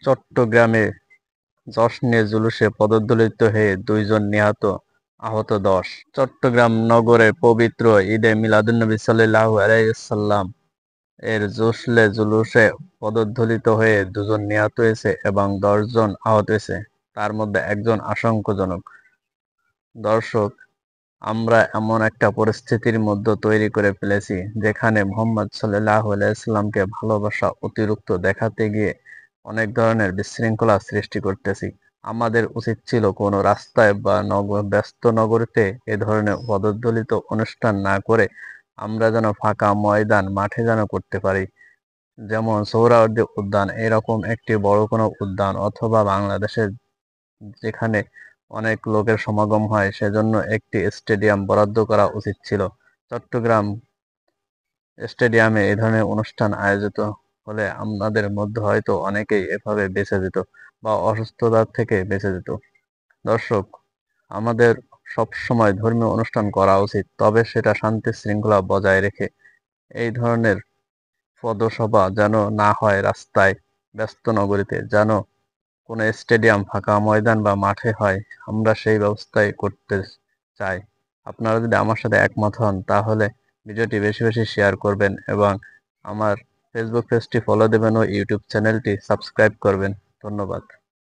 চট্টগ্রামে জশ্নে জুলুসে পদদলিত হয়ে ২ জন নিহত, আহত ১০। চট্টগ্রাম নগরে পবিত্র ঈদে মিলাদুন্নবী সাল্লাল্লাহু আলাইহি ওয়াসাল্লাম এর জশ্নে জুলুসে পদদলিত হয়ে ২ জন নিহত হয়েছে এবং ১০ জন আহত হয়েছে, তার মধ্যে একজন আশঙ্কাজনক। দর্শক, আমরা এমন একটা পরিস্থিতির মধ্যে তৈরি করে ফেলেছি যেখানে মুহাম্মদ সাল্লাল্লাহু আলাইহি সাল্লামকে ভালোবাসা অতিরিক্ত দেখাতে গিয়ে অনেক ধরনের বিশৃঙ্খলা সৃষ্টি করতেছি। আমাদের উচিত ছিল কোনো রাস্তায় বা ব্যস্ত নগরীতে এ ধরনের পদদলিত অনুষ্ঠান না করে আমরা যেন ফাঁকা ময়দান, মাঠে যেন করতে পারি। যেমন সোহরাওয়ার্দী উদ্যান, এরকম একটি বড় কোনো উদ্যান, অথবা বাংলাদেশের যেখানে অনেক লোকের সমাগম হয় সেজন্য একটি স্টেডিয়াম বরাদ্দ করা উচিত ছিল। চট্টগ্রাম স্টেডিয়ামে এ ধরনের অনুষ্ঠান আয়োজিত হলে আমাদের মধ্যে হয়তো অনেকেই এভাবে বেঁচে যেত বা অসুস্থতার থেকে বেঁচে যেত। দর্শক, আমাদের সবসময় ধর্মীয় অনুষ্ঠান করা উচিত, তবে সেটা শান্তি শৃঙ্খলা বজায় রেখে। এই ধরনের পথসভা যেন না হয় রাস্তায়, ব্যস্ত নগরীতে, যেন কোনো স্টেডিয়াম, ফাঁকা ময়দান বা মাঠে হয়, আমরা সেই ব্যবস্থাই করতে চাই। আপনারা যদি আমার সাথে একমত হন তাহলে ভিডিওটি বেশি বেশি শেয়ার করবেন এবং আমার ফেসবুক পেজটি ফলো দেবেন ও ইউটিউব চ্যানেলটি সাবস্ক্রাইব করবেন। ধন্যবাদ।